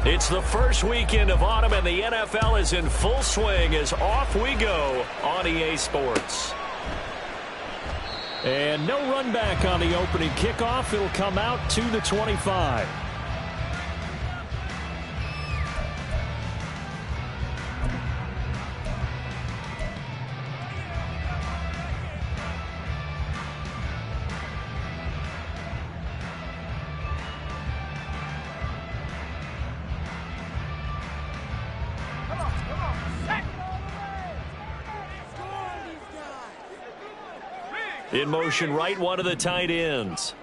It's the first weekend of autumn, and the NFL is in full swing as off we go on EA Sports. And no run back on the opening kickoff. It'll come out to the 25. In motion, right one of the tight ends.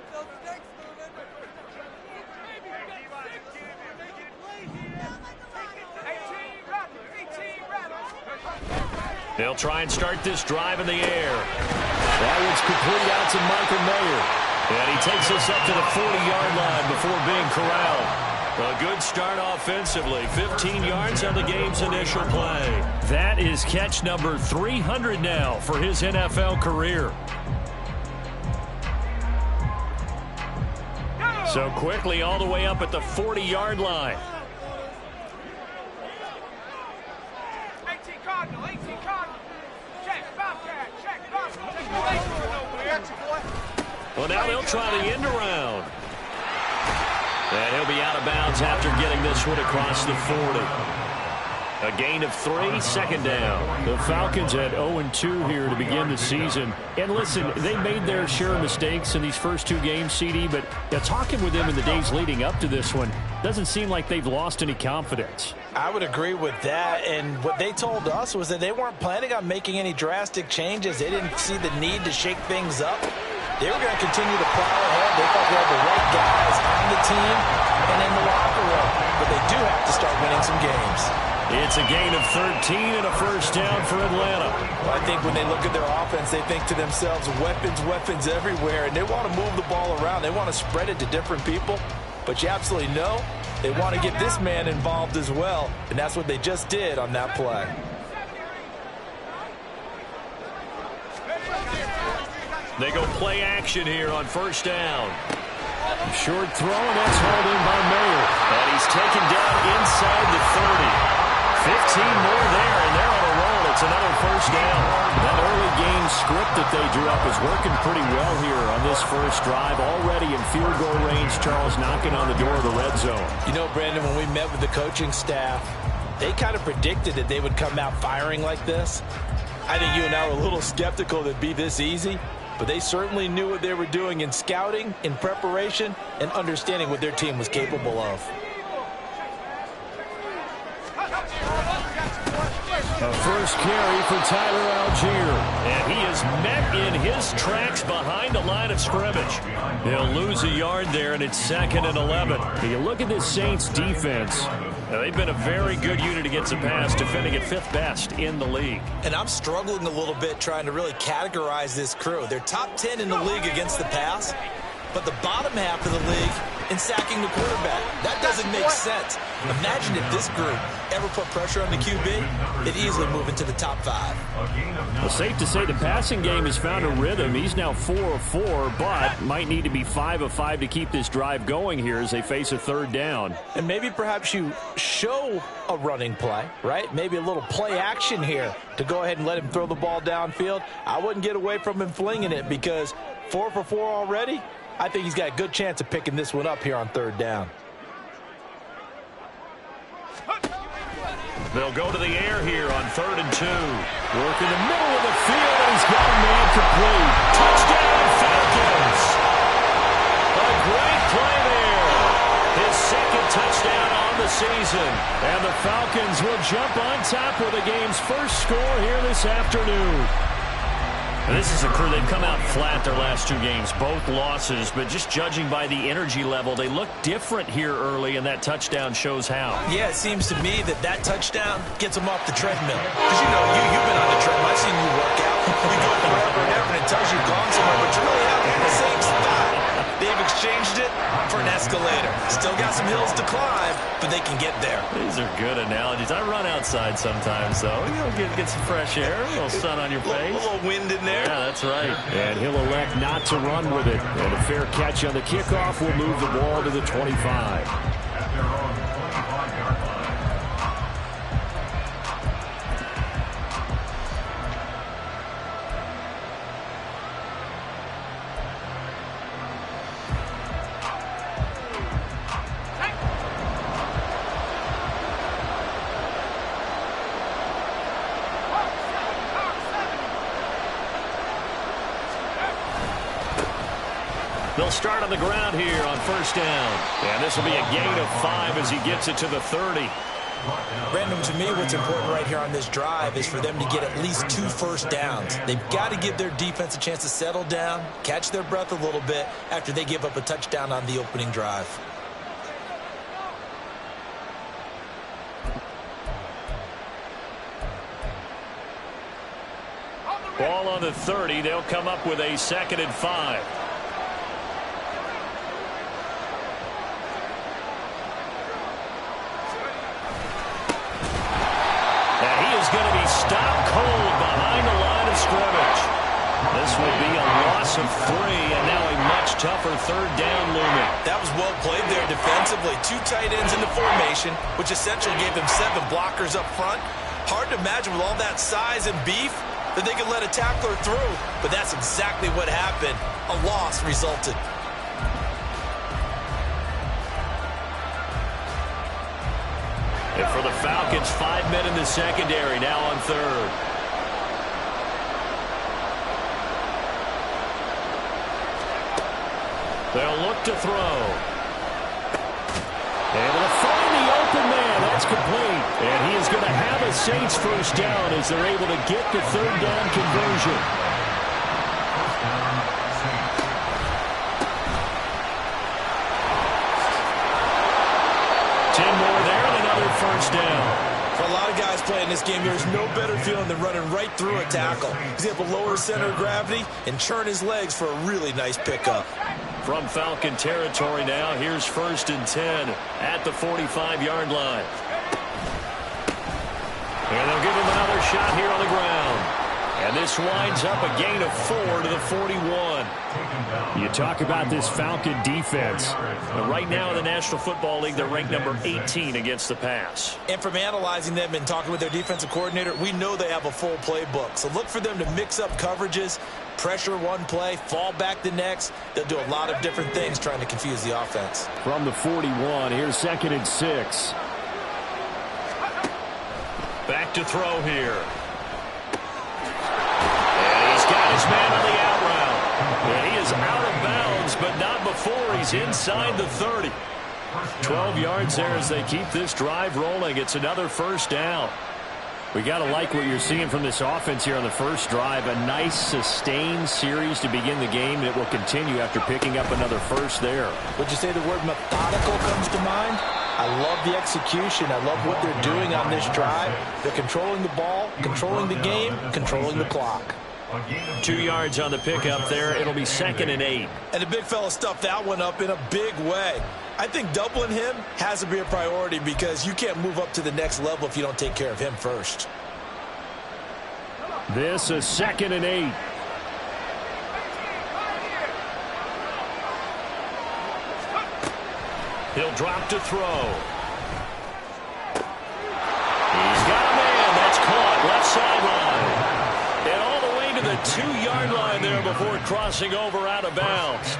They'll try and start this drive in the air. That one's complete out to Michael Mayer. And he takes us up to the 40-yard line before being corralled. A good start offensively. 15 yards on the game's initial play. That is catch number 300 now for his NFL career. So quickly all the way up at the 40-yard line. 18 Cardinal, 18 Cardinal. Check, Bobcat, check, Well, now they'll try the end around. And he'll be out of bounds after getting this one across the 40. A gain of 3, second down. The Falcons at 0-2 here to begin the season. And listen, they made their share of mistakes in these first 2 games, CD, but talking with them in the days leading up to this one, doesn't seem like they've lost any confidence. I would agree with that, and what they told us was that they weren't planning on making any drastic changes. They didn't see the need to shake things up. They were going to continue to plow ahead. They thought they had the right guys on the team and in the locker room, but they do have to start winning some games. It's a gain of 13 and a first down for Atlanta. Well, I think when they look at their offense, they think to themselves, weapons, weapons everywhere, and they want to move the ball around. They want to spread it to different people, but you absolutely know they want to get this man involved as well, and that's what they just did on that play. They go play action here on first down. Short throw, and that's hauled in by Mayer. And he's taken down inside the 30. 15 more there, and they're on a roll. It's another first down. That early game script that they drew up is working pretty well here on this first drive. Already in field goal range, Charles knocking on the door of the red zone. You know, Brandon, when we met with the coaching staff, they kind of predicted that they would come out firing like this. I think you and I were a little skeptical that it'd be this easy, but they certainly knew what they were doing in scouting, in preparation, and understanding what their team was capable of. A first carry for Tyler Algier. And he is met in his tracks behind the line of scrimmage. He'll lose a yard there, and it's 2nd and 11. You look at this Saints defense. They've been a very good unit against the pass, defending at 5th best in the league. And I'm struggling a little bit trying to really categorize this crew. They're top 10 in the league against the pass, but the bottom half of the league in sacking the quarterback. That doesn't make sense. Imagine if this group ever put pressure on the QB, it'd easily move into the top 5. Well, safe to say the passing game has found a rhythm. He's now 4 of 4, but might need to be 5 of 5 to keep this drive going here as they face a third down. And maybe perhaps you show a running play, right? Maybe a little play action here to go ahead and let him throw the ball downfield. I wouldn't get away from him flinging it because 4 for 4 already. I think he's got a good chance of picking this one up here on third down. They'll go to the air here on 3rd and 2. Work in the middle of the field, and he's got a man complete. Touchdown, Falcons! A great play there. His 2nd touchdown on the season. And the Falcons will jump on top with the game's first score here this afternoon. And this is a crew, they've come out flat their last 2 games, both losses, but just judging by the energy level, they look different here early, and that touchdown shows how. Yeah, it seems to me that touchdown gets them off the treadmill. Because, you know, you've been on the treadmill. I've seen you work out. You go forever and ever, and it tells you've gone somewhere, but you're really out here in the same spot. They've exchanged it for an escalator. Still got some hills to climb, but they can get there. These are good analogies. I run outside sometimes, though. You know, get some fresh air, a little sun on your face. A little wind in there. Yeah, that's right. And he'll elect not to run with it. And a fair catch on the kickoff will move the ball to the 25. They'll start on the ground here on first down. And this will be a gain of 5 as he gets it to the 30. Brandon, to me, what's important right here on this drive is for them to get at least 2 first downs. They've got to give their defense a chance to settle down, catch their breath a little bit after they give up a touchdown on the opening drive. Ball on the 30. They'll come up with a 2nd and 5. Going to be stopped cold behind the line of scrimmage. This will be a loss of 3, and now a much tougher 3rd down looming. That was well played there defensively. 2 tight ends in the formation, which essentially gave them 7 blockers up front. Hard to imagine with all that size and beef that they could let a tackler through, but that's exactly what happened. A loss resulted. And for the Falcons, 5 men in the secondary, now on 3rd. They'll look to throw. Able to find the open man. That's complete. And he is going to have a Saints first down as they're able to get the 3rd down conversion. First down. For a lot of guys playing this game, there's no better feeling than running right through a tackle. He's able to lower his center of gravity and churn his legs for a really nice pickup. From Falcon territory now, here's 1st and 10 at the 45-yard line. And they'll give him another shot here on the ground. And this winds up a gain of 4 to the 41. You talk about this Falcon defense. Right now in the National Football League, they're ranked number 18 against the pass. And from analyzing them and talking with their defensive coordinator, we know they have a full playbook. So look for them to mix up coverages, pressure one play, fall back the next. They'll do a lot of different things trying to confuse the offense. From the 41, here's 2nd and 6. Back to throw here. His man on the out route. And he is out of bounds, but not before he's inside the 30. 12 yards there as they keep this drive rolling. It's another first down. We got to like what you're seeing from this offense here on the first drive. A nice, sustained series to begin the game that will continue after picking up another first there. Would you say the word methodical comes to mind? I love the execution. I love what they're doing on this drive. They're controlling the ball, controlling the game, controlling the clock. 2 yards on the pickup there. It'll be 2nd and 8. And the big fella stuffed that one up in a big way. I think doubling him has to be a priority because you can't move up to the next level if you don't take care of him first. This is 2nd and 8. He'll drop to throw. He's got a man. That's caught. Left sideline. And all the way to the 2-yard line there before crossing over out of bounds.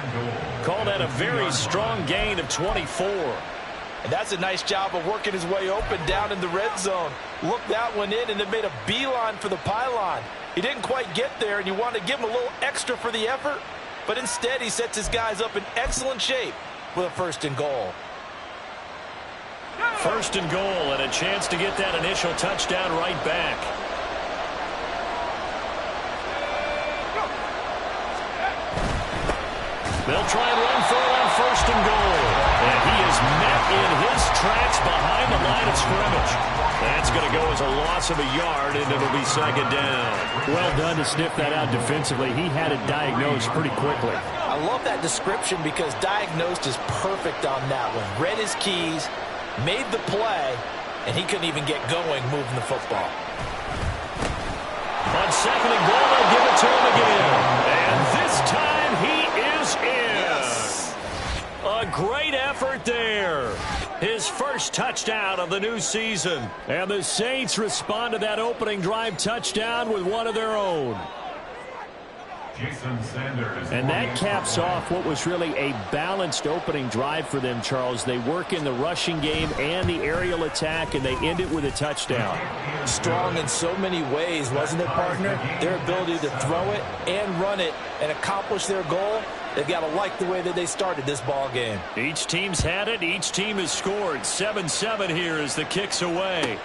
Call that a very strong gain of 24. And that's a nice job of working his way open down in the red zone. Looked that one in and then made a beeline for the pylon. He didn't quite get there, and you want to give him a little extra for the effort. But instead, he sets his guys up in excellent shape with a 1st and goal. 1st and goal, and a chance to get that initial touchdown right back. They'll try and run for it on 1st and goal. And he is met in his tracks behind the line of scrimmage. That's going to go as a loss of a yard, and it'll be 2nd down. Well done to sniff that out defensively. He had it diagnosed pretty quickly. I love that description because diagnosed is perfect on that one. Read his keys, made the play, and he couldn't even get going moving the football. On 2nd and goal, they'll give it to him again. And this time he is in. Yes. A great effort there. His first touchdown of the new season. And the Saints respond to that opening drive touchdown with one of their own. And that caps off what was really a balanced opening drive for them, Charles. They work in the rushing game and the aerial attack, and they end it with a touchdown. Strong in so many ways, wasn't it, partner? Their ability to throw it and run it and accomplish their goal They've got to like the way that they started this ball game. Each team's had it. Each team has scored. 7-7 here as the kick's away.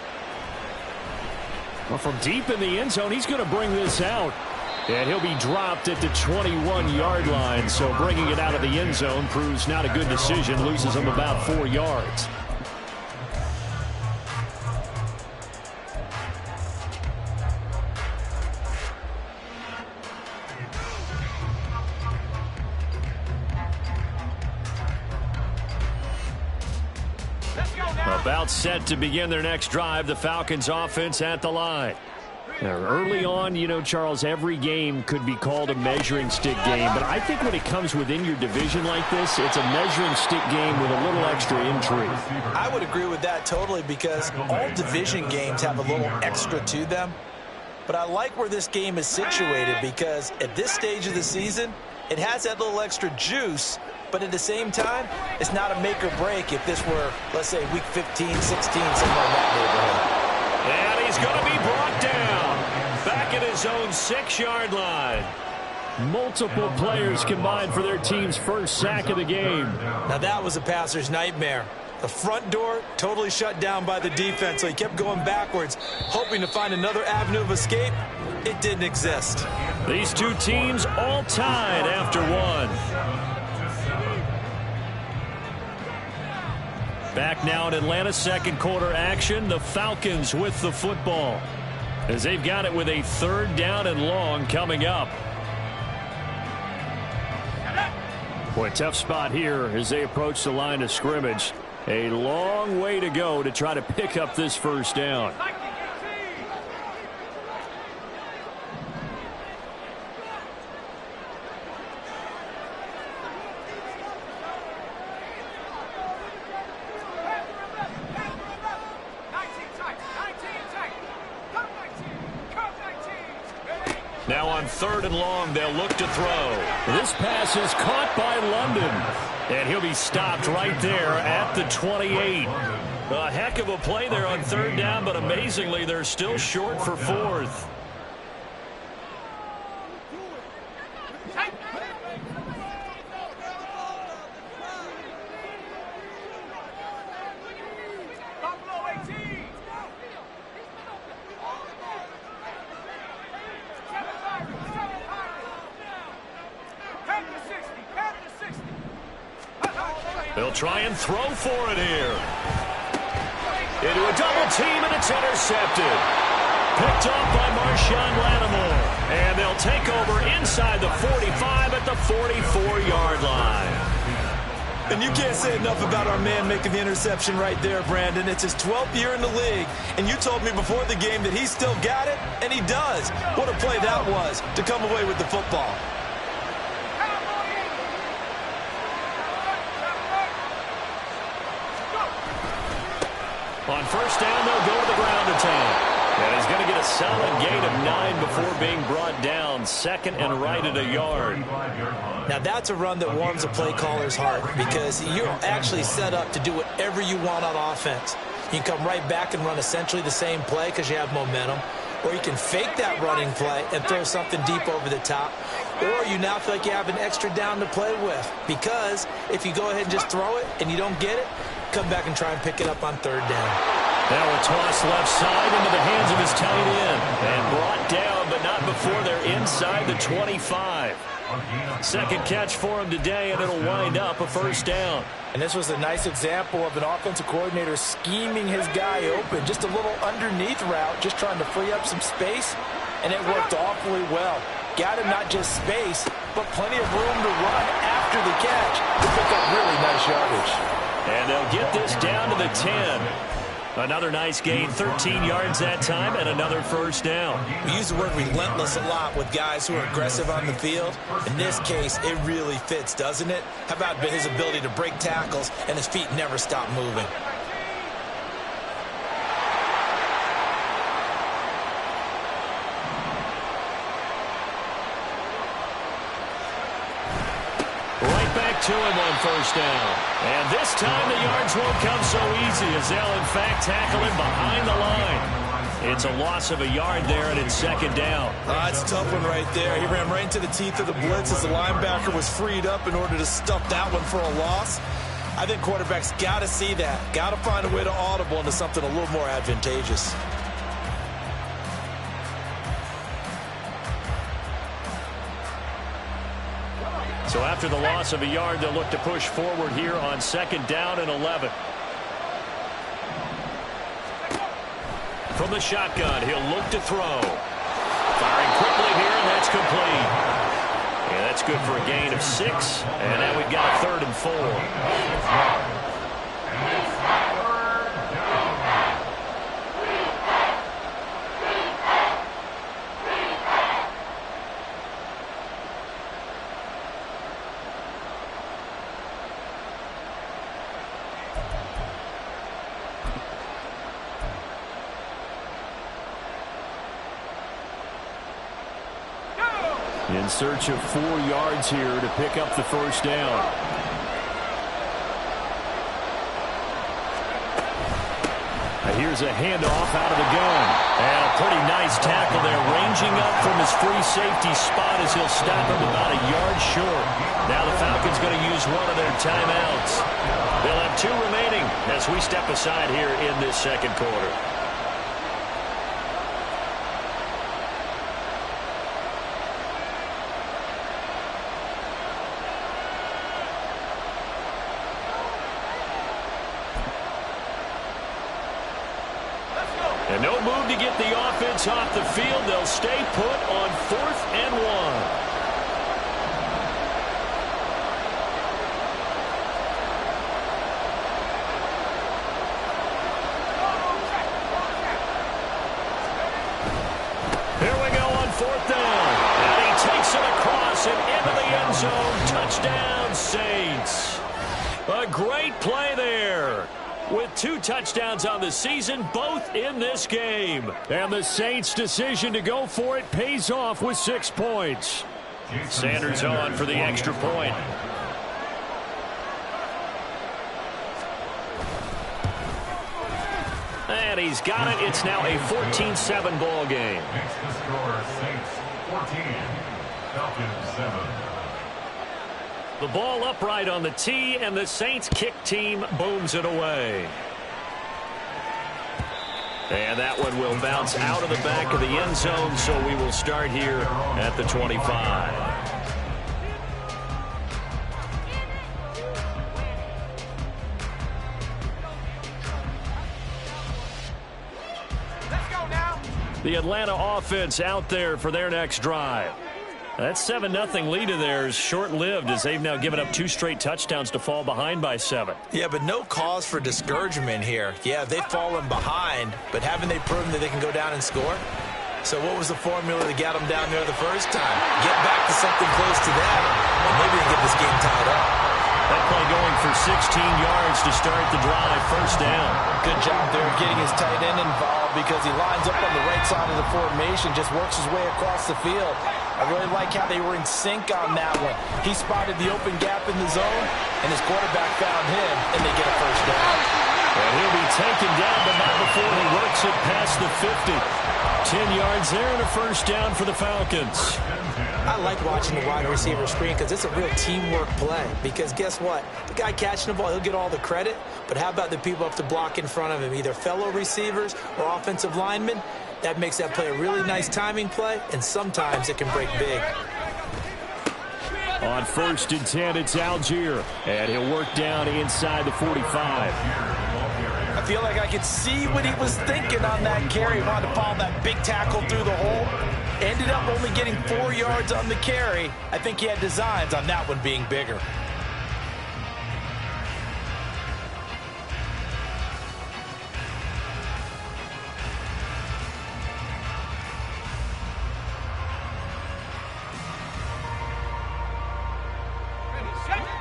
Well, from deep in the end zone, he's going to bring this out. And he'll be dropped at the 21-yard line. So bringing it out of the end zone proves not a good decision. Loses him about 4 yards. About set to begin their next drive. The Falcons offense at the line. Now, early on, you know, Charles, every game could be called a measuring stick game. But I think when it comes within your division like this, it's a measuring stick game with a little extra intrigue. I would agree with that totally because all division games have a little extra to them. But I like where this game is situated because at this stage of the season, it has that little extra juice. But at the same time, it's not a make or break if this were, let's say, week 15, 16, somewhere in that neighborhood. And he's going to be brought down back at his own 6-yard line. Multiple players combined for their team's first sack of the game. Now that was a passer's nightmare. The front door totally shut down by the defense, so he kept going backwards, hoping to find another avenue of escape. It didn't exist. These two teams all tied after one. Back now in Atlanta, second quarter action. The Falcons with the football as they've got it with a 3rd down and long coming up. Boy, tough spot here as they approach the line of scrimmage. A long way to go to try to pick up this first down. Now on 3rd and long, they'll look to throw. This pass is caught by London. And he'll be stopped right there at the 28. A heck of a play there on 3rd down, but amazingly, they're still short for 4th. They'll try and throw for it here. Into a double team, and it's intercepted. Picked up by Marshawn Lattimore. And they'll take over inside the 45 at the 44-yard line. And you can't say enough about our man making the interception right there, Brandon. It's his 12th year in the league, and you told me before the game that he still got it, and he does. What a play that was to come away with the football. On 1st down, they'll go to the ground attack. And he's going to get a solid gain of 9 before being brought down. 2nd and right at a yard. Now that's a run that warms a play caller's heart because you're actually set up to do whatever you want on offense. You can come right back and run essentially the same play because you have momentum. Or you can fake that running play and throw something deep over the top. Or you now feel like you have an extra down to play with. Because if you go ahead and just throw it and you don't get it, come back and try and pick it up on 3rd down. Now a toss left side into the hands of his tight end. And brought down, but not before they're inside the 25. 2nd catch for him today, and it'll wind up a 1st down. And this was a nice example of an offensive coordinator scheming his guy open. Just a little underneath route, just trying to free up some space, and it worked awfully well. Got him not just space, but plenty of room to run after the catch to pick up really nice yardage. And they'll get this down to the 10. Another nice gain, 13 yards that time, and another 1st down. We use the word relentless a lot with guys who are aggressive on the field. In this case, it really fits, doesn't it? How about his ability to break tackles and his feet never stop moving? To him on 1st down. And this time the yards won't come so easy as they'll in fact tackle him behind the line. It's a loss of a yard there, and it's second down. It's a tough one right there. He ran right into the teeth of the blitz as the linebacker was freed up in order to stuff that one for a loss. I think quarterbacks got to see that. Got to find a way to audible into something a little more advantageous. So after the loss of a yard, they'll look to push forward here on second down and 11. From the shotgun, he'll look to throw. Firing quickly here, and that's complete. Yeah, that's good for a gain of 6. And now we've got a 3rd and 4. In search of 4 yards here to pick up the first down. Here's a handoff out of the gun. And a pretty nice tackle there, ranging up from his free safety spot as he'll stop him about a yard short. Now the Falcons going to use one of their timeouts. They'll have 2 remaining as we step aside here in this second quarter. And no move to get the offense off the field. They'll stay put on 4th and 1. Here we go on 4th down. And he takes it across and into the end zone. Touchdown, Saints. A great play there. With 2 touchdowns on the season, both in this game. And the Saints' decision to go for it pays off with 6 points. Sanders on for the extra point. And he's got it. It's now a 14-7 ball game. Makes the score Saints 14, Falcons 7. The ball upright on the tee, and the Saints kick team booms it away. And that one will bounce out of the back of the end zone, so we will start here at the 25. Let's go now. The Atlanta offense out there for their next drive. That 7-0 lead of theirs short-lived as they've now given up 2 straight touchdowns to fall behind by 7. Yeah, but no cause for discouragement here. Yeah, they've fallen behind, but haven't they proven that they can go down and score? So what was the formula that got them down there the first time? Get back to something close to that, and maybe they get this game tied up. That play going for 16 yards to start the drive. First down. Good job there getting his tight end involved because he lines up on the right side of the formation, just works his way across the field. I really like how they were in sync on that one. He spotted the open gap in the zone, and his quarterback found him, and they get a first down. And he'll be taken down, but not before he works it past the 50. 10 yards there and a first down for the Falcons. I like watching the wide receiver screen because it's a real teamwork play. Because guess what? The guy catching the ball, he'll get all the credit. But how about the people up to block in front of him, either fellow receivers or offensive linemen? That makes that play a really nice timing play, and sometimes it can break big. On 1st and 10, it's Algier. And he'll work down inside the 45. I feel like I could see what he was thinking on that carry. He wanted to follow that big tackle through the hole. Ended up only getting 4 yards on the carry. I think he had designs on that one being bigger.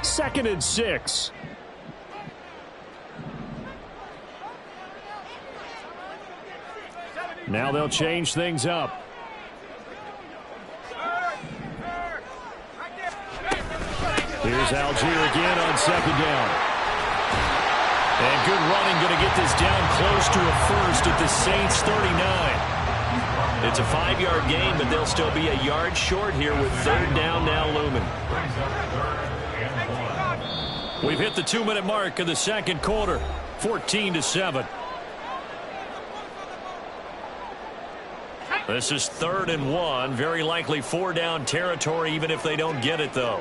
Second and 6. Now they'll change things up. Here's Algier again on second down. And good running, going to get this down close to a first at the Saints 39. It's a 5-yard gain, but they'll still be a yard short here with third down now looming. We've hit the 2-minute mark of the second quarter, 14-7. This is 3rd and 1, very likely 4-down territory, even if they don't get it, though.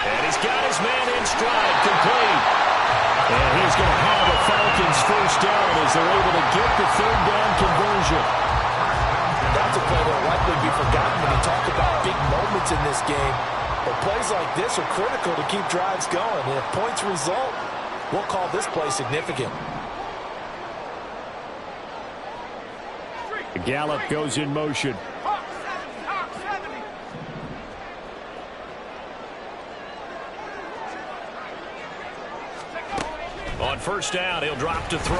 And he's got his man in stride, complete. And he's going to have the Falcons first down as they're able to get the third down conversion. That's a play that will likely be forgotten when you talk about big moments in this game. But plays like this are critical to keep drives going. And if points result, we'll call this play significant. Gallup goes in motion. On first down, he'll drop to throw.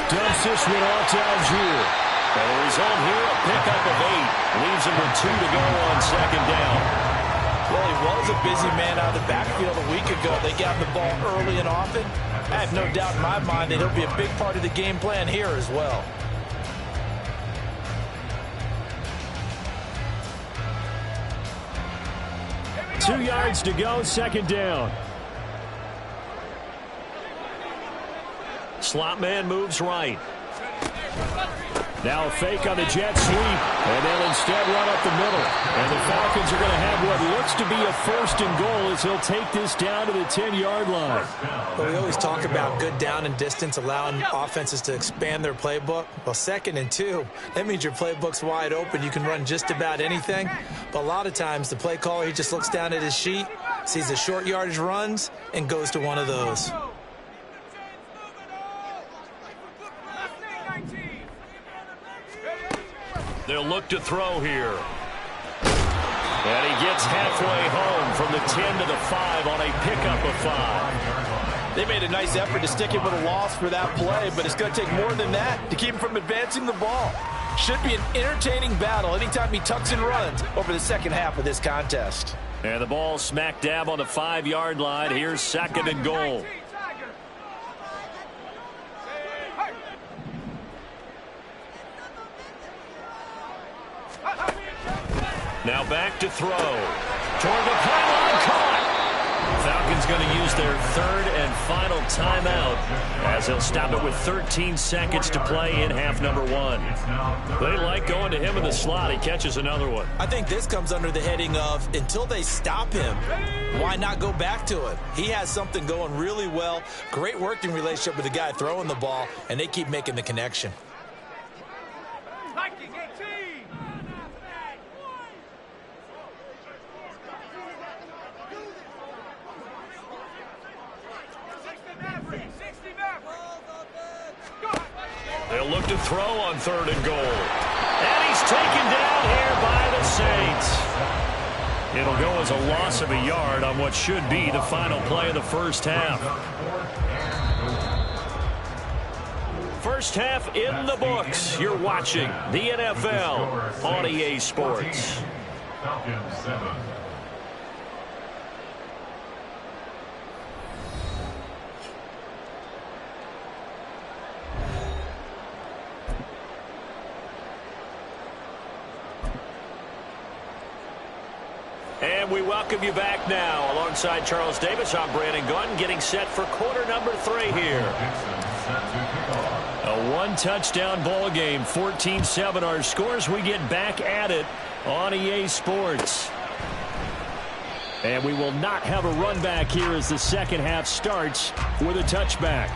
Dumps this one off to Algier. And the result here, a pickup of 8. Leaves him with 2 to go on second down. Well, he was a busy man out of the backfield a week ago. They got the ball early and often. I have no doubt in my mind that he'll be a big part of the game plan here as well. Two yards to go, second down. Slot man moves right. Now a fake on the jet sweep, and they'll instead run up the middle. And the Falcons are going to have what looks to be a 1st and goal as he'll take this down to the 10-yard line. Well, we always talk about good down and distance, allowing offenses to expand their playbook. Well, 2nd and 2, that means your playbook's wide open. You can run just about anything. But a lot of times, the play caller, he just looks down at his sheet, sees the short yardage runs, and goes to one of those. They'll look to throw here. And he gets halfway home from the 10 to the 5 on a pickup of 5. They made a nice effort to stick him with a loss for that play, but it's going to take more than that to keep him from advancing the ball. Should be an entertaining battle anytime he tucks and runs over the second half of this contest. And the ball smack dab on the 5-yard line. Here's 2nd and goal. Now back to throw. Toward the pylon, caught. Falcons going to use their 3rd and final timeout as they'll stop it with 13 seconds to play in half number 1. They like going to him in the slot. He catches another one. I think this comes under the heading of until they stop him, why not go back to it? He has something going really well. Great working relationship with the guy throwing the ball, and they keep making the connection. They'll look to throw on 3rd and goal. And he's taken down here by the Saints. It'll go as a loss of a yard on what should be the final play of the first half. First half in the books. You're watching the NFL on EA Sports. Falcons 7. And we welcome you back now. Alongside Charles Davis, I'm Brandon Gunn, getting set for quarter number 3 here. A one-touchdown ball game, 14-7 our scores. We get back at it on EA Sports. And we will not have a run back here as the second half starts with a touchback.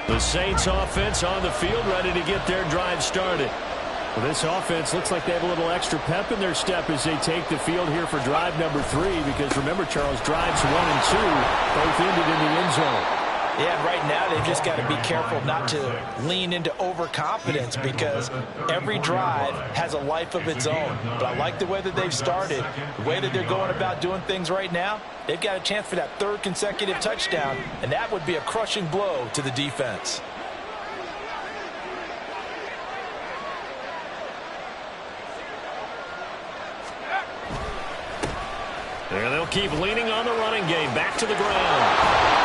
The Saints offense on the field, ready to get their drive started. Well, this offense looks like they have a little extra pep in their step as they take the field here for drive number 3, because remember, Charles, drives 1 and 2 both ended in the end zone. Yeah, right now they've just got to be careful not to lean into overconfidence because every drive has a life of its own. But I like the way that they've started, the way that they're going about doing things right now. They've got a chance for that third consecutive touchdown, and that would be a crushing blow to the defense. And they'll keep leaning on the running game. Back to the ground.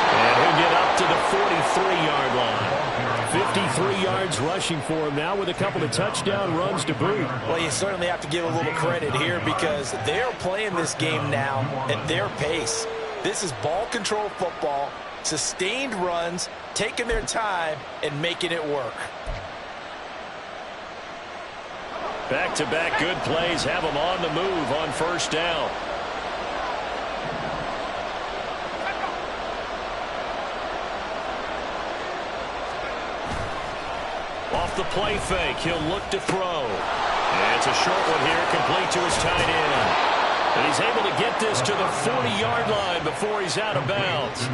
And he'll get up to the 43-yard line. 53 yards rushing for him now with a couple of touchdown runs to boot. Well, you certainly have to give a little credit here because they're playing this game now at their pace. This is ball control football, sustained runs, taking their time and making it work. Back-to-back good plays have them on the move on first down. Off the play fake, he'll look to throw. And it's a short one here, complete to his tight end. And he's able to get this to the 40-yard line before he's out of bounds.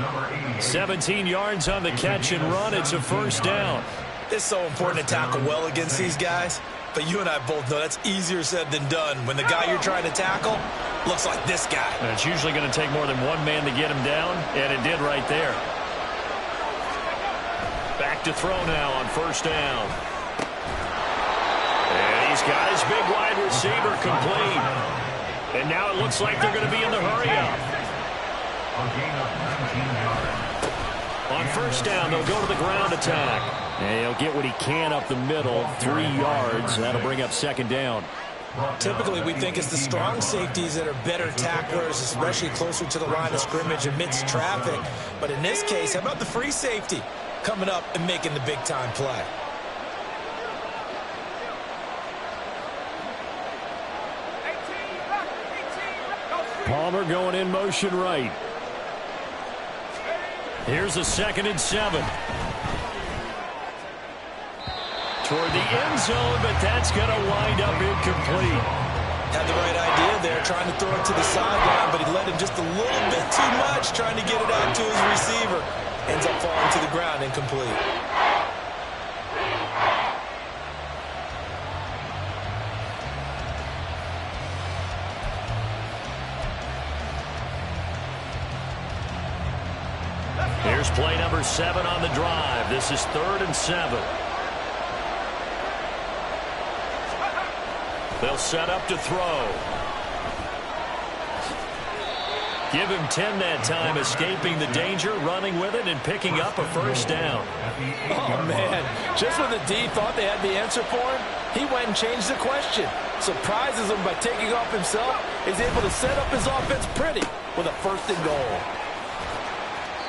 17 yards on the catch and run. It's a first down. It's so important to tackle well against these guys. But you and I both know that's easier said than done when the guy you're trying to tackle looks like this guy. And it's usually going to take more than one man to get him down, and it did right there. Back to throw now on first down. And he's got his big wide receiver complete. And now it looks like they're going to be in the hurry-up. On first down, they'll go to the ground attack. And he'll get what he can up the middle, 3 yards. That'll bring up second down. Typically, we think it's the strong safeties that are better tacklers, especially closer to the line of scrimmage amidst traffic. But in this case, how about the free safety coming up and making the big-time play? Palmer going in motion right. Here's a 2nd and 7. Toward the end zone, but that's going to wind up incomplete. Had the right idea there, trying to throw it to the sideline, but he led him just a little bit too much, trying to get it out to his receiver. Ends up falling to the ground, incomplete. Here's play number 7 on the drive. This is 3rd and 7. They'll set up to throw. Give him 10 that time, escaping the danger, running with it, and picking up a first down. Oh, man. Just when the D thought they had the answer for him, he went and changed the question. Surprises him by taking off himself. Is able to set up his offense pretty with a 1st and goal.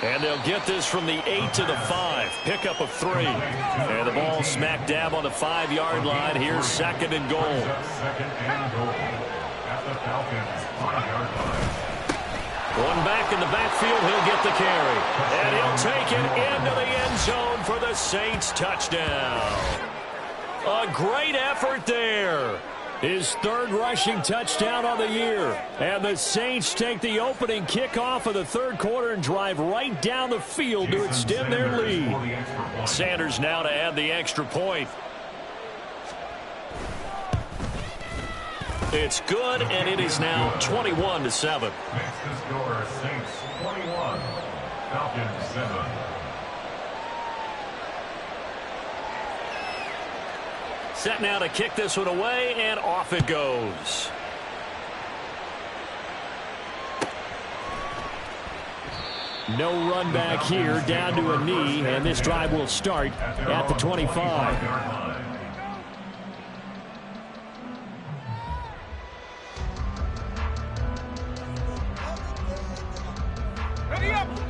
And they'll get this from the 8 to the 5. Pickup of 3. And the ball smack dab on the 5-yard line. Here's 2nd and goal. 2nd and goal at the Falcons' 5-yard line. One back in the backfield, he'll get the carry. And he'll take it into the end zone for the Saints touchdown. A great effort there. His 3rd rushing touchdown on the year. And the Saints take the opening kickoff of the 3rd quarter and drive right down the field to extend their lead. Sanders now to add the extra point. It's good, and it is now 21-7. Makes the score Saints 21, Falcons 7. Set now to kick this one away, and off it goes. No run back here, down to a knee, and this drive will start at the 25.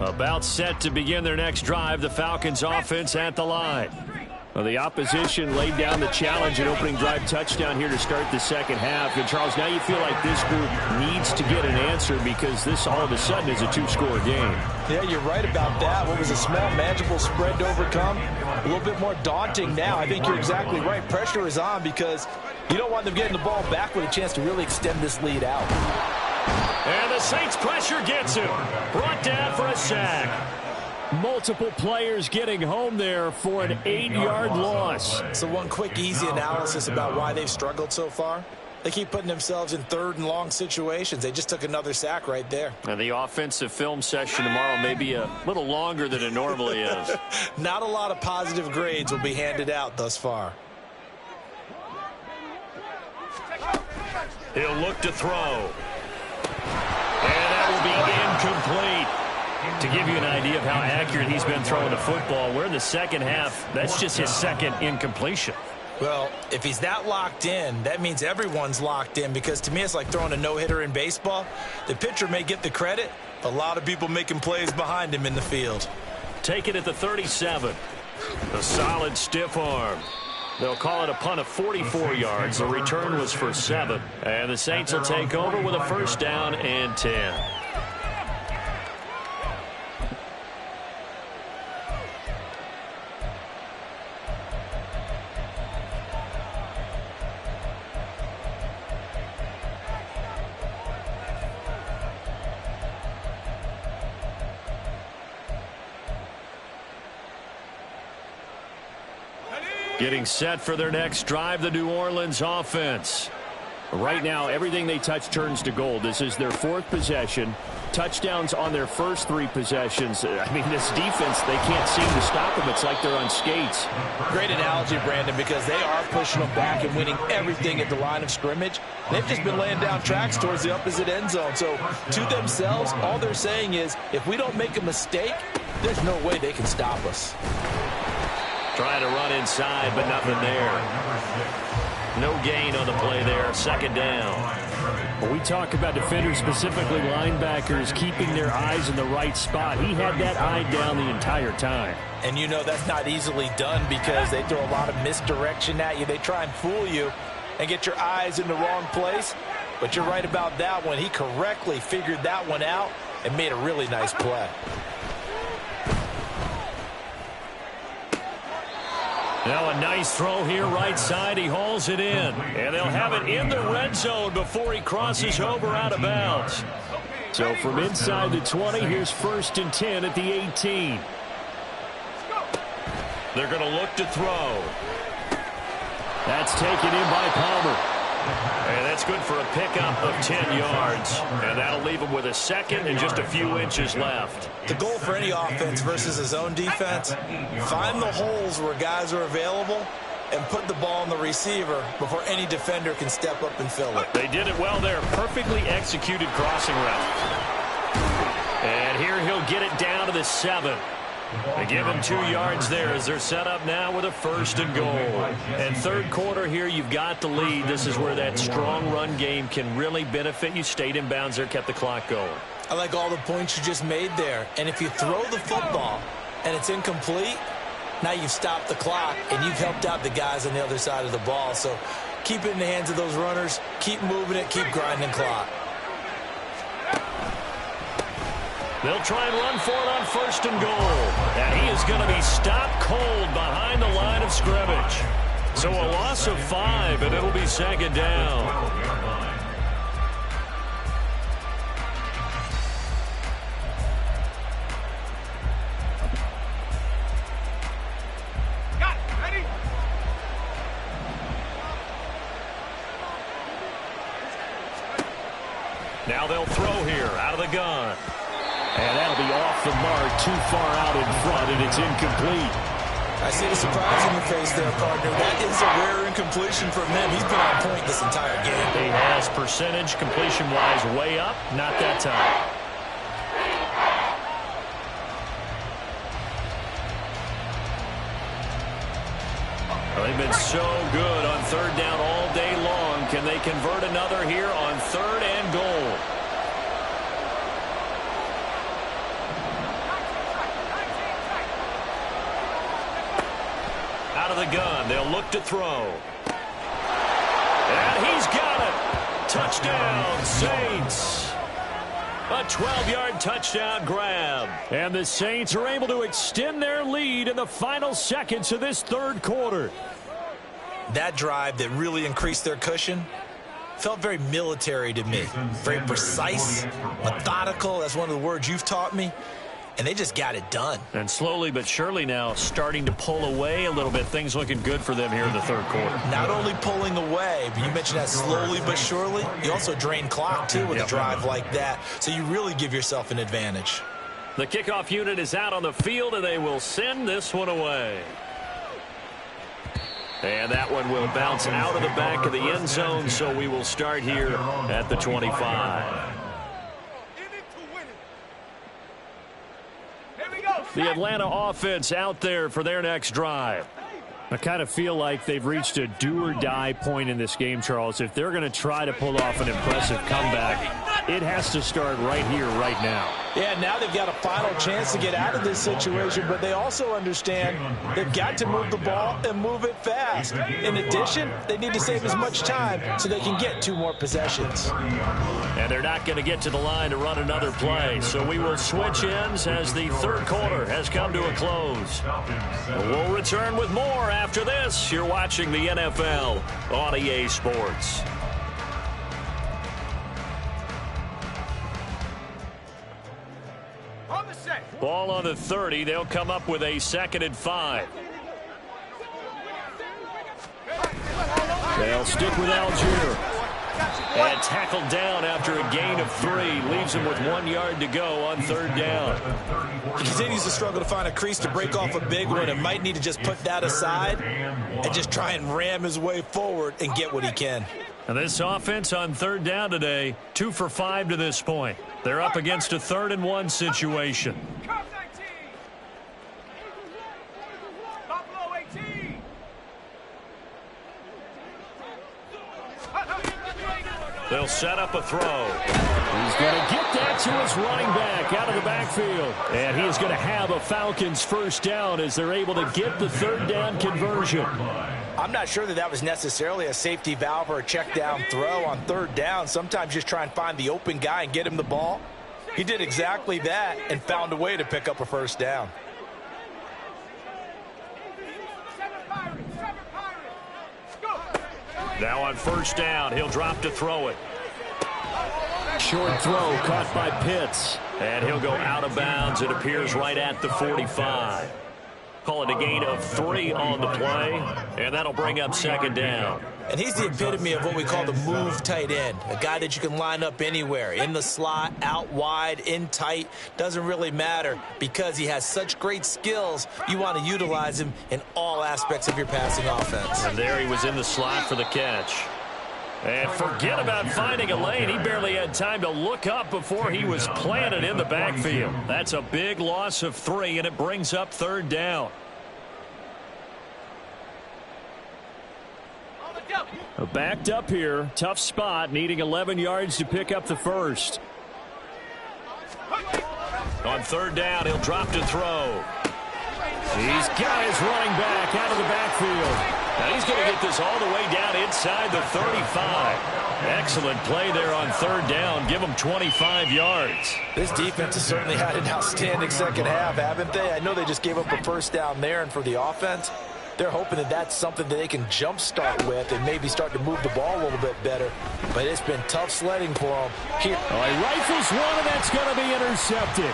About set to begin their next drive, the Falcons offense at the line. Well, the opposition laid down the challenge and opening drive touchdown here to start the second half. And, Charles, now you feel like this group needs to get an answer because this all of a sudden is a 2-score game. Yeah, you're right about that. What was a small, manageable spread to overcome? A little bit more daunting now. I think you're exactly right. Pressure is on because you don't want them getting the ball back with a chance to really extend this lead out. And the Saints pressure gets him. Brought down for a sack. Multiple players getting home there for an 8-yard loss. So one quick, easy analysis about why they've struggled so far. They keep putting themselves in third and long situations. They just took another sack right there. And the offensive film session tomorrow may be a little longer than it normally is. Not a lot of positive grades will be handed out thus far. He'll look to throw. And that will be incomplete. To give you an idea of how accurate he's been throwing the football, we're in the second half. That's just his second incompletion. Well, if he's that locked in, that means everyone's locked in, because to me it's like throwing a no-hitter in baseball. The pitcher may get the credit, but a lot of people making plays behind him in the field. Take it at the 37. A solid stiff arm. They'll call it a punt of 44 yards. The return was for 7. And the Saints will take over with a first down and 10. Getting set for their next drive, the New Orleans offense. Right now, everything they touch turns to gold. This is their 4th possession. Touchdowns on their first 3 possessions. I mean, this defense, they can't seem to stop them. It's like they're on skates. Great analogy, Brandon, because they are pushing them back and winning everything at the line of scrimmage. They've just been laying down tracks towards the opposite end zone. So to themselves, all they're saying is, if we don't make a mistake, there's no way they can stop us. Trying to run inside, but nothing there. No gain on the play there. Second down. When we talk about defenders, specifically linebackers, keeping their eyes in the right spot, he had that eye down the entire time. And you know that's not easily done, because they throw a lot of misdirection at you. They try and fool you and get your eyes in the wrong place. But you're right about that one. He correctly figured that one out and made a really nice play. Now a nice throw here right side. He hauls it in. And they'll have it in the red zone before he crosses over out of bounds. So from inside the 20, here's 1st and 10 at the 18. They're going to look to throw. That's taken in by Palmer. And that's good for a pickup of 10 yards. And that'll leave him with a second and just a few inches left. The goal for any offense versus his own defense, find the holes where guys are available and put the ball on the receiver before any defender can step up and fill it. They did it well there. Perfectly executed crossing route. And here he'll get it down to the 7. They give him 2 yards there as they're set up now with a 1st and goal. And third quarter here, you've got the lead. This is where that strong run game can really benefit you. Stayed in bounds there, kept the clock going. I like all the points you just made there. And if you throw the football and it's incomplete, now you've stopped the clock and you've helped out the guys on the other side of the ball. So keep it in the hands of those runners. Keep moving it. Keep grinding clock. They'll try and run for it on 1st and goal. And he is going to be stopped cold behind the line of scrimmage. So a loss of 5, and it'll be 2nd down. Got it. Ready? Now they'll throw here out of the gun. And that'll be off the mark, too far out in front, and it's incomplete. I see the surprise in your face there, partner. That is a rare incompletion from him. He's been on point this entire game. He has percentage completion-wise way up, not that time. Well, they've been so good on 3rd down all day long. Can they convert another here on 3rd and goal? Out of the gun, they'll look to throw. And he's got it. Touchdown, Saints. A 12-yard touchdown grab. And the Saints are able to extend their lead in the final seconds of this third quarter. That drive that really increased their cushion felt very military to me. Very precise, methodical. That's one of the words you've taught me. and they just got it done. And slowly but surely now starting to pull away a little bit. Things looking good for them here in the third quarter. Not only pulling away, but you mentioned that slowly but surely. You also drain clock, too, with a drive like that. So you really give yourself an advantage. The kickoff unit is out on the field, and they will send this one away. And that one will bounce out of the back of the end zone, so we will start here at the 25. The Atlanta offense out there for their next drive. I kind of feel like they've reached a do-or-die point in this game, Charles. If they're going to try to pull off an impressive comeback, it has to start right here, right now. Yeah, now they've got a final chance to get out of this situation, but they also understand they've got to move the ball and move it fast. In addition, they need to save as much time so they can get 2 more possessions. And they're not going to get to the line to run another play, so we will switch ends as the third quarter has come to a close. We'll return with more after this. You're watching the NFL on EA Sports. Ball on the 30. They'll come up with a 2nd and 5. They'll stick with Algier. And tackled down after a gain of 3. Leaves him with 1 yard to go on 3rd down. He continues to struggle to find a crease to break off a big one and might need to just put that aside and just try and ram his way forward and get what he can. And this offense on 3rd down today, 2 for 5 to this point. They're up against a 3rd and 1 situation. They'll set up a throw. He's going to get that to his running back out of the backfield. And he is going to have a Falcons first down as they're able to get the 3rd down conversion. I'm not sure that was necessarily a safety valve or a check down throw on 3rd down. Sometimes just try and find the open guy and get him the ball. He did exactly that and found a way to pick up a first down. Now on 1st down, he'll drop to throw it. Short throw caught by Pitts. And he'll go out of bounds. It appears right at the 45. Call it a gain of 3 on the play. And that'll bring up 2nd down. And he's the epitome of what we call the move tight end. A guy that you can line up anywhere. In the slot, out wide, in tight. Doesn't really matter because he has such great skills. You want to utilize him in all aspects of your passing offense. And there he was in the slot for the catch. And forget about finding a lane. He barely had time to look up before he was planted in the backfield. That's a big loss of 3, and it brings up 3rd down. Backed up here. Tough spot. Needing 11 yards to pick up the first. On 3rd down, he'll drop to throw. He's got his running back out of the backfield. Now he's going to get this all the way down inside the 35. Excellent play there on 3rd down. Give him 25 yards. This defense has certainly had an outstanding second half, haven't they? I know they just gave up a first down there, and for the offense, they're hoping that that's something that they can jumpstart with and maybe start to move the ball a little bit better. But it's been tough sledding for them. Here. Oh, he rifles one, and that's going to be intercepted.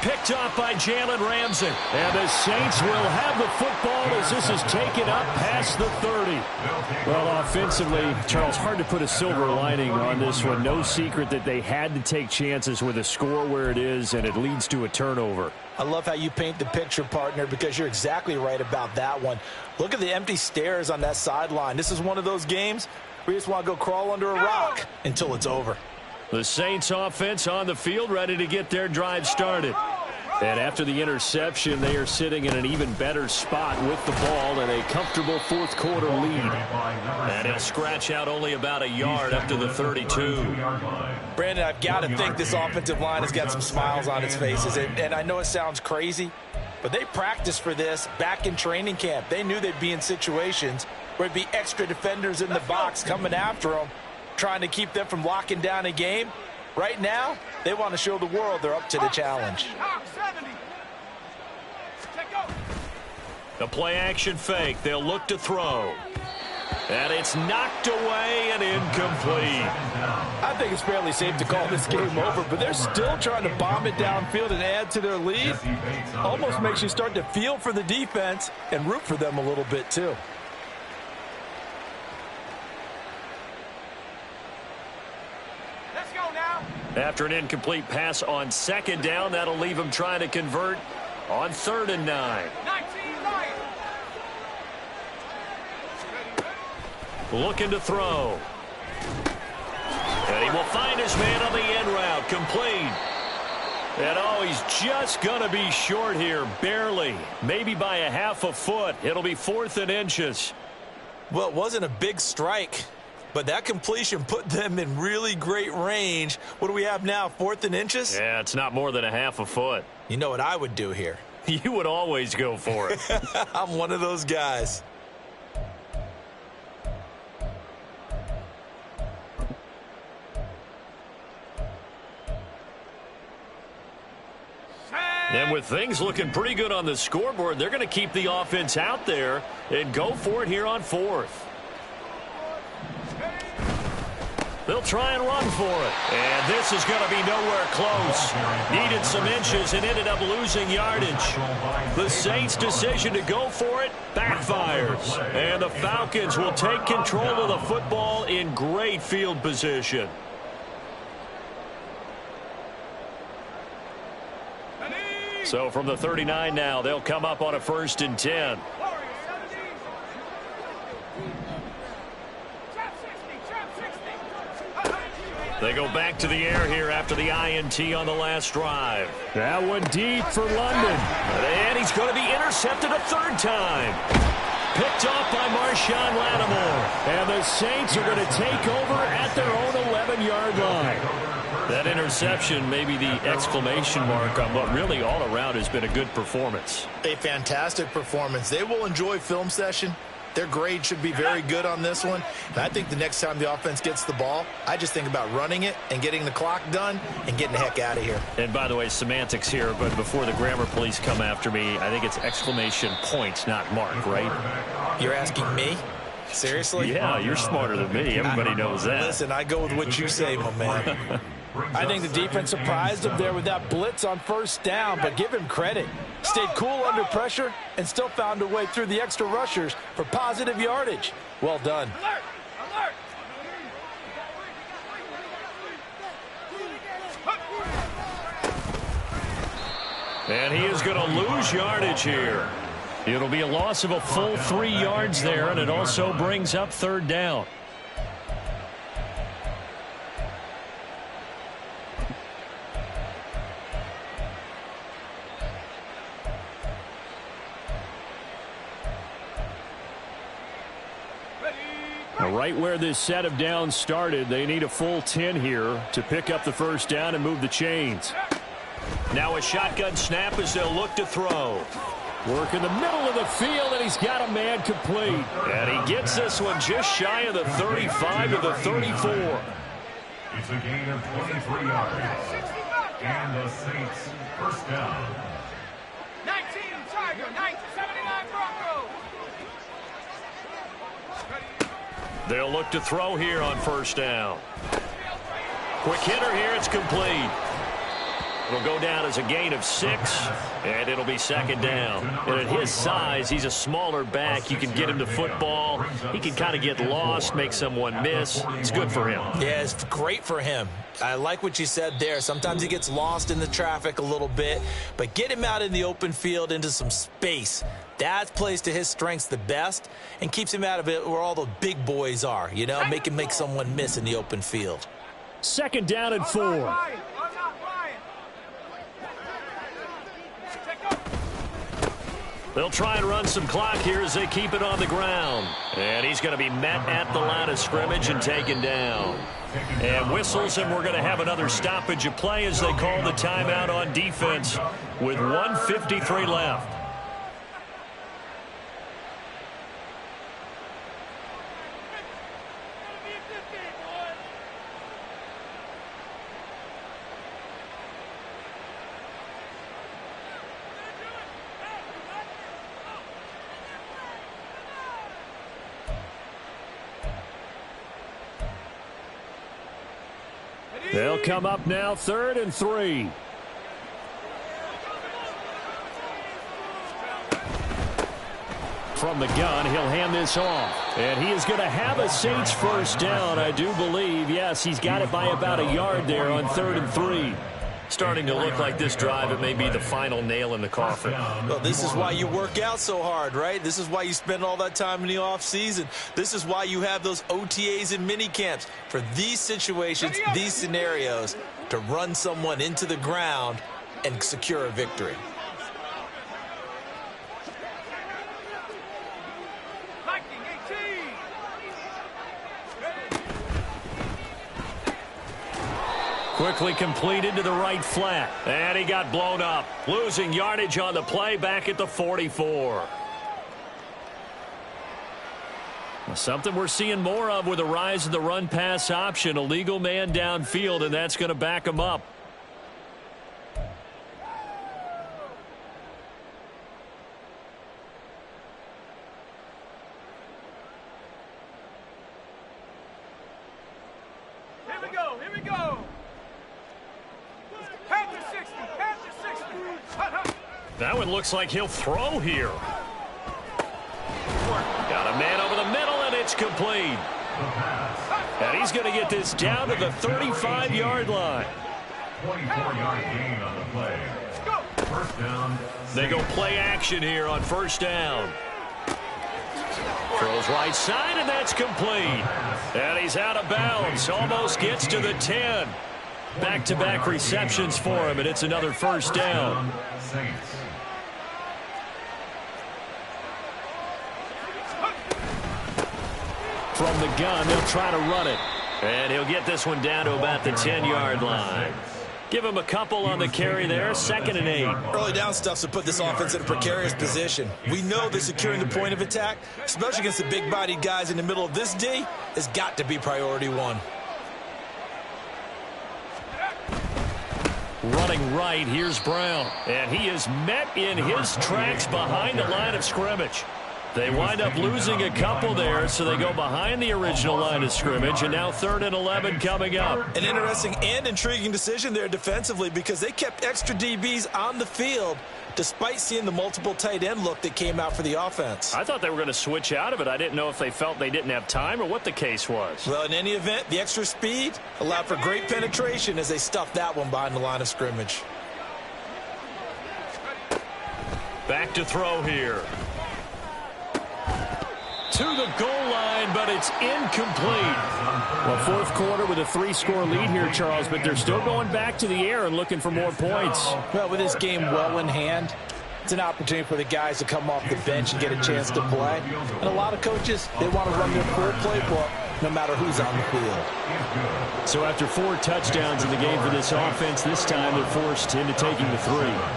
Picked off by Jalen Ramsey. And the Saints will have the football as this is taken up past the 30. Well, offensively, Charles, hard to put a silver lining on this one. No secret that they had to take chances with a score where it is, and it leads to a turnover. I love how you paint the picture, partner, because you're exactly right about that one. Look at the empty stairs on that sideline. This is one of those games where you just want to go crawl under a rock until it's over. The Saints offense on the field ready to get their drive started. And after the interception, they are sitting in an even better spot with the ball and a comfortable 4th quarter lead. And he'll scratch out only about a yard up to the 32. Brandon, I've got to think this offensive line has got some smiles on its faces. And I know it sounds crazy, but they practiced for this back in training camp. They knew they'd be in situations where there'd be extra defenders in the box coming after them, trying to keep them from locking down a game. Right now, they want to show the world they're up to the challenge. The play action fake. They'll look to throw. And it's knocked away and incomplete. I think it's fairly safe to call this game over, but they're still trying to bomb it downfield and add to their lead. Almost makes you start to feel for the defense and root for them a little bit too. Let's go now. After an incomplete pass on second down, that'll leave them trying to convert on 3rd and 9. 19 Lions. Looking to throw. And he will find his man on the end route. Complete. And oh, he's just going to be short here. Barely. Maybe by a half a foot. It'll be 4th and inches. Well, it wasn't a big strike, but that completion put them in really great range. What do we have now, 4th and inches? Yeah, it's not more than a half a foot. You know what I would do here? You would always go for it. I'm one of those guys. And with things looking pretty good on the scoreboard, they're going to keep the offense out there and go for it here on 4th. They'll try and run for it. And this is going to be nowhere close. Needed some inches and ended up losing yardage. The Saints' decision to go for it backfires. And the Falcons will take control of the football in great field position. So from the 39 now, they'll come up on a 1st and 10. They go back to the air here after the INT on the last drive. That one deep for London. And he's going to be intercepted a 3rd time. Picked off by Marshawn Lattimore. And the Saints are going to take over at their own 11-yard line. That interception may be the exclamation mark on what really all around has been a good performance. A fantastic performance. They will enjoy film session. Their grade should be very good on this one. And I think the next time the offense gets the ball, I just think about running it and getting the clock done and getting the heck out of here. And by the way, semantics here, but before the grammar police come after me, I think it's exclamation point, not mark, right? You're asking me? Seriously? Yeah, you're smarter than me. Everybody knows that. Listen, I go with what you say, my man. I think the defense surprised him there with that blitz on 1st down, but give him credit. Stayed cool under pressure and still found a way through the extra rushers for positive yardage. Well done. Alert! Alert! And he is going to lose yardage here. It'll be a loss of a full 3 yards there, and it also brings up 3rd down. Right where this set of downs started, they need a full 10 here to pick up the 1st down and move the chains. Now a shotgun snap as they'll look to throw. Work in the middle of the field, and he's got a man complete. And he gets this one just shy of the 35 to the 34. It's a gain of 23 yards. And the Saints 1st down. 19 Tiger, 79 Broncos. They'll look to throw here on 1st down. Quick hitter here, it's complete. It'll go down as a gain of 6, and it'll be 2nd down. And at his size, he's a smaller back. You can get him to football. He can kind of get lost, make someone miss. It's good for him. Yeah, it's great for him. I like what you said there. Sometimes he gets lost in the traffic a little bit, but get him out in the open field into some space. That plays to his strengths the best and keeps him out of it where all the big boys are, you know, make him make someone miss in the open field. 2nd down and 4. They'll try and run some clock here as they keep it on the ground. And he's going to be met at the line of scrimmage and taken down. And whistles, and we're going to have another stoppage of play as they call the timeout on defense with 1:53 left. They'll come up now, 3rd and 3. From the gun, he'll hand this off. And he is going to have a Saints first down, I do believe. Yes, he's got it by about a yard there on 3rd and 3. Starting to look like this drive, it may be the final nail in the coffin. Well, this is why you work out so hard, right? This is why you spend all that time in the offseason. This is why you have those OTAs and mini camps for these situations, these scenarios, to run someone into the ground and secure a victory. Quickly completed to the right flat. And he got blown up. Losing yardage on the play back at the 44. Something we're seeing more of with the rise of the run-pass option. A legal man downfield, and that's going to back him up. Here we go, here we go. Panther 60, Panther 60. That one looks like he'll throw here. Got a man over the middle, and it's complete. And he's going to get this down to the 35-yard line. 24-yard gain on the play. First down. They go play action here on first down. Throws right side, and that's complete. And he's out of bounds. Almost gets to the 10. Back-to-back receptions for him, and it's another first down. Saints. From the gun, they'll try to run it. And he'll get this one down to about the 10-yard line. Give him a couple on the carry there, 2nd and 8. Early down stuff's to put this offense in a precarious position. We know that securing the point of attack, especially against the big-bodied guys in the middle of this D, has got to be priority one. Running right, here's Brown. And he is met in his tracks behind the line of scrimmage. They wind up losing a couple there, so they go behind the original line of scrimmage, and now 3rd and 11 coming up. An interesting and intriguing decision there defensively because they kept extra DBs on the field despite seeing the multiple tight end look that came out for the offense. I thought they were going to switch out of it. I didn't know if they felt they didn't have time or what the case was. Well, in any event, the extra speed allowed for great penetration as they stuffed that one behind the line of scrimmage. Back to throw here. To the goal line, but it's incomplete. Well, 4th quarter with a 3-score lead here, Charles, but they're still going back to the air and looking for more points. Well, with this game well in hand, it's an opportunity for the guys to come off the bench and get a chance to play. And a lot of coaches, they want to run their full playbook no matter who's on the field. So after 4 touchdowns in the game for this offense, this time they're forced into taking the 3.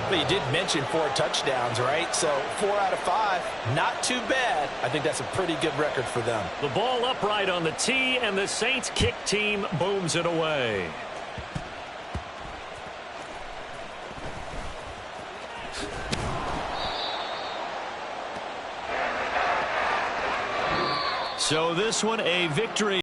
But you did mention 4 touchdowns, right? So 4 out of 5, not too bad. I think that's a pretty good record for them. The ball upright on the tee, and the Saints kick team booms it away. So this one a victory.